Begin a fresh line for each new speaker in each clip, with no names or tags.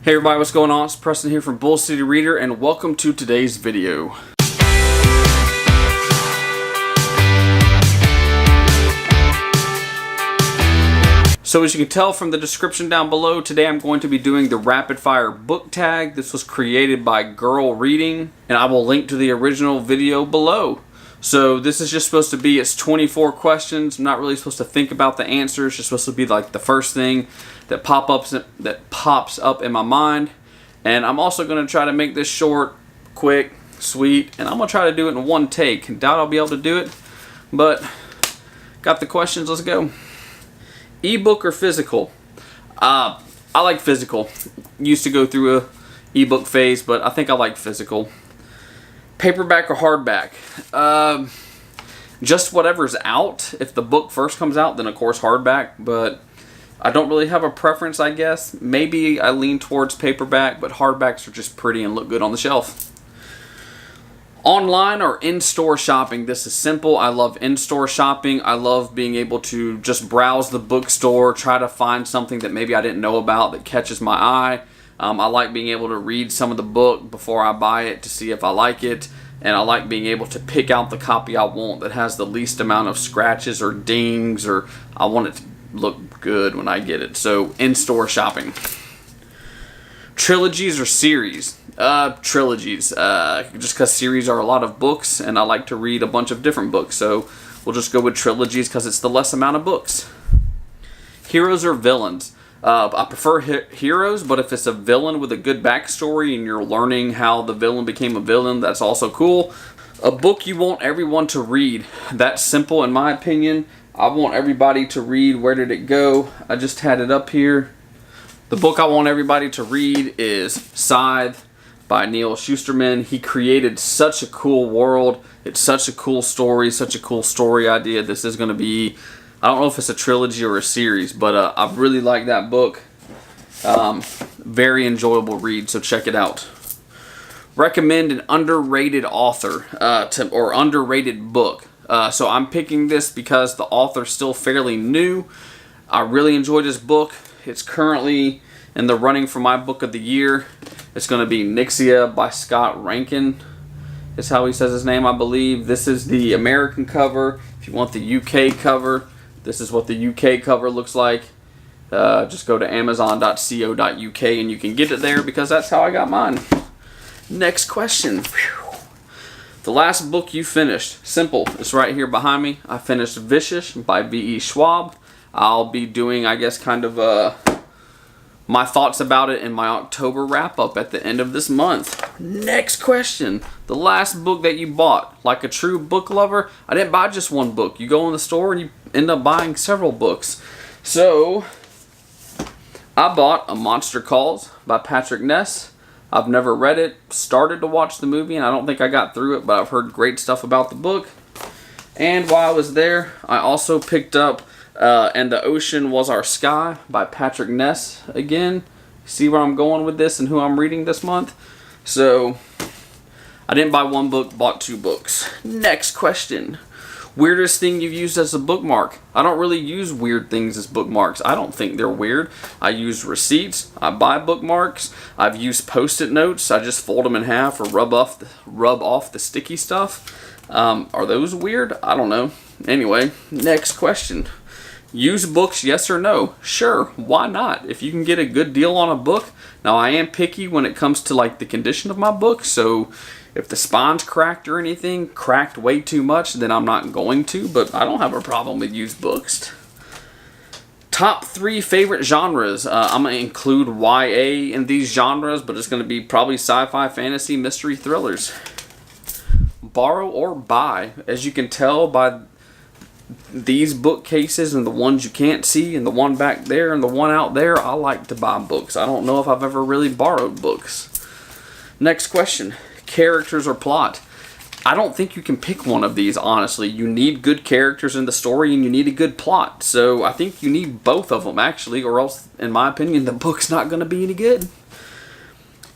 Hey everybody, what's going on? It's Preston here from Bull City Reader, and welcome to today's video. So as you can tell from the description down below, today I'm going to be doing the rapid fire book tag. This was created by GirlReading, and I will link to the original video below. So this is just supposed to be, it's 24 questions. I'm not really supposed to think about the answers. It's just supposed to be like the first thing that pops up in my mind. And I'm also going to try to make this short, quick, sweet, and I'm going to try to do it in one take. Doubt I'll be able to do it, but got the questions, let's go. Ebook or physical? I like physical. Used to go through a ebook phase, but I think I like physical. Paperback or hardback? Just whatever's out. If the book first comes out, then of course hardback, but I don't really have a preference, I guess. Maybe I lean towards paperback, but hardbacks are just pretty and look good on the shelf. Online or in-store shopping? This is simple. I love in-store shopping. I love being able to just browse the bookstore, try to find something that maybe I didn't know about that catches my eye. I like being able to read some of the book before I buy it to see if I like it. And I like being able to pick out the copy I want that has the least amount of scratches or dings, or I want it to look good when I get it. So in-store shopping. Trilogies or series? Trilogies. Just because series are a lot of books and I like to read a bunch of different books. So we'll just go with trilogies because it's the less amount of books. Heroes or villains? I prefer heroes, but if it's a villain with a good backstory and you're learning how the villain became a villain, that's also cool. A book you want everyone to read. That's simple in my opinion. I want everybody to read Where Did It Go? I just had it up here. The book I want everybody to read is Scythe by Neil Shusterman. He created such a cool world. It's such a cool story, such a cool story idea. This is going to be, I don't know if it's a trilogy or a series, but I really like that book. Very enjoyable read, so check it out. Recommend an underrated author or underrated book. So I'm picking this because the author's still fairly new. I really enjoyed this book. It's currently in the running for my book of the year. It's going to be Nyxia by Scott Rankin. Is how he says his name, I believe. This is the American cover. If you want the UK cover, this is what the UK cover looks like. Just go to amazon.co.uk and you can get it there because that's how I got mine. Next question. The last book you finished. Simple. It's right here behind me. I finished Vicious by V.E. Schwab. I'll be doing, I guess, kind of my thoughts about it in my October wrap-up at the end of this month. Next question. The last book that you bought. Like a true book lover, I didn't buy just one book. You go in the store and you end up buying several books. So, I bought A Monster Calls by Patrick Ness. I've never read it, started to watch the movie, and I don't think I got through it, but I've heard great stuff about the book. And while I was there, I also picked up And the Ocean Was Our Sky by Patrick Ness again. See where I'm going with this and who I'm reading this month? So, I didn't buy one book, bought two books. Next question. Weirdest thing you've used as a bookmark? I don't really use weird things as bookmarks. I don't think they're weird. I use receipts. I buy bookmarks. I've used Post-it notes. I just fold them in half or rub off the sticky stuff. Are those weird? I don't know. Anyway, next question. Use books, yes or no? Sure, why not? If you can get a good deal on a book. Now, I am picky when it comes to like the condition of my book, so if the spine's cracked or anything, cracked way too much, then I'm not going to, but I don't have a problem with used books. Top 3 favorite genres. I'm going to include YA in these genres, but it's going to be probably sci-fi, fantasy, mystery, thrillers. Borrow or buy. As you can tell by these bookcases and the ones you can't see and the one back there and the one out there, I like to buy books. I don't know if I've ever really borrowed books. Next question. Characters or plot? I don't think you can pick one of these, honestly. You need good characters in the story and you need a good plot. So I think you need both of them, actually, or else, in my opinion, the book's not going to be any good.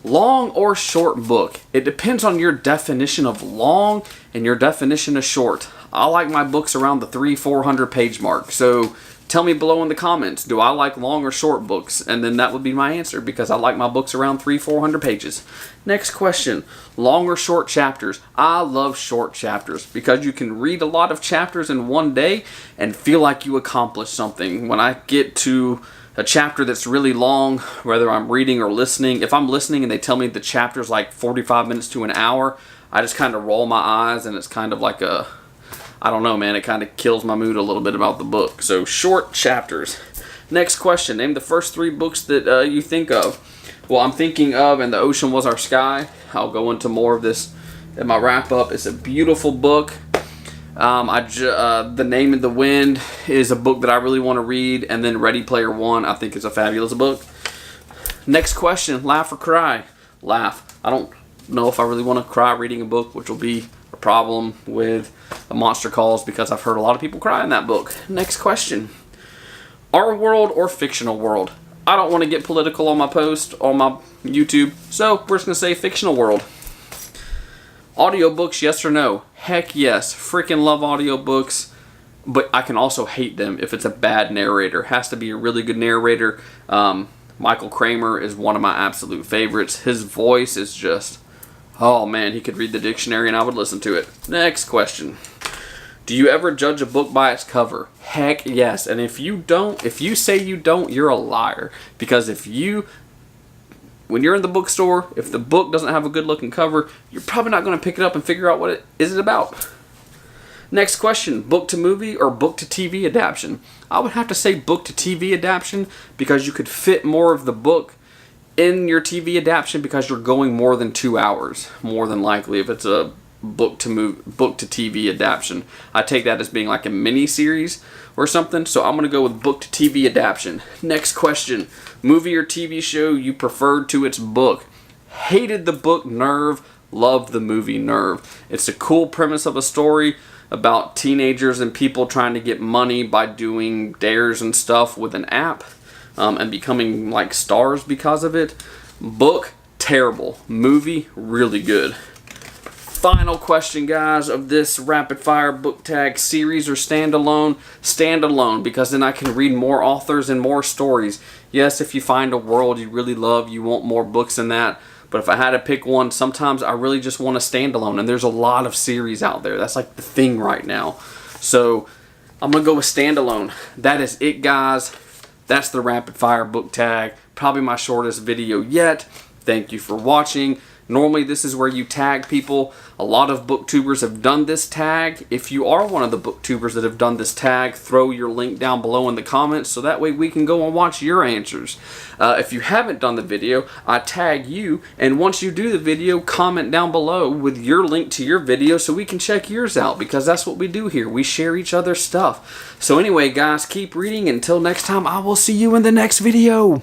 Long or short book? It depends on your definition of long and your definition of short. I like my books around the 300-400 page mark. So Tell me below in the comments, do I like long or short books? And then that would be my answer, because I like my books around 300-400 pages. Next question, long or short chapters? I love short chapters because you can read a lot of chapters in one day and feel like you accomplished something. When I get to a chapter that's really long, whether I'm reading or listening, if I'm listening and they tell me the chapter's like 45 minutes to an hour, I just kind of roll my eyes, and it's kind of like a, I don't know, man, it kind of kills my mood a little bit about the book. So short chapters. Next question, name the first 3 books that you think of. Well, I'm thinking of And the Ocean Was Our Sky. I'll go into more of this in my wrap up. It's a beautiful book. The Name in the Wind is a book that I really want to read. And then Ready Player One, I think, is a fabulous book. Next question, laugh or cry? Laugh. I don't know if I really want to cry reading a book, which will be a problem with The Monster Calls, because I've heard a lot of people cry in that book. Next question, our world or fictional world? I don't want to get political on my post on my YouTube, so we're just going to say fictional world. Audiobooks, yes or no? Heck yes. Freaking love audiobooks, but I can also hate them if it's a bad narrator. Has to be a really good narrator. Michael Kramer is one of my absolute favorites. His voice is just, oh man, he could read the dictionary and I would listen to it. Next question. Do you ever judge a book by its cover? Heck yes. And if you don't, if you say you don't, you're a liar. Because when you're in the bookstore, if the book doesn't have a good looking cover, you're probably not going to pick it up and figure out what it is about. Next question, book to movie or book to TV adaptation? I would have to say book to TV adaptation, because you could fit more of the book in your TV adaptation, because you're going more than 2 hours, more than likely, if it's a book to TV adaptation. I take that as being like a mini series or something, so I'm going to go with book to TV adaptation. Next question, movie or TV show you preferred to its book? Hated the book Nerve, loved the movie Nerve. It's a cool premise of a story about teenagers and people trying to get money by doing dares and stuff with an app, and becoming like stars because of it. Book, terrible. Movie, really good. Final question, guys, of this rapid fire book tag series or standalone? Standalone, because then I can read more authors and more stories. Yes, if you find a world you really love, you want more books than that. But if I had to pick one, sometimes I really just want a standalone. And there's a lot of series out there. That's like the thing right now. So I'm going to go with standalone. That is it, guys. That's the rapid fire book tag. Probably my shortest video yet. Thank you for watching. Normally this is where you tag people. A lot of booktubers have done this tag. If you are one of the booktubers that have done this tag, throw your link down below in the comments so that way we can go and watch your answers. If you haven't done the video, I tag you, and once you do the video, comment down below with your link to your video so we can check yours out, because that's what we do here. We share each other's stuff. So anyway, guys, keep reading. Until next time, I will see you in the next video.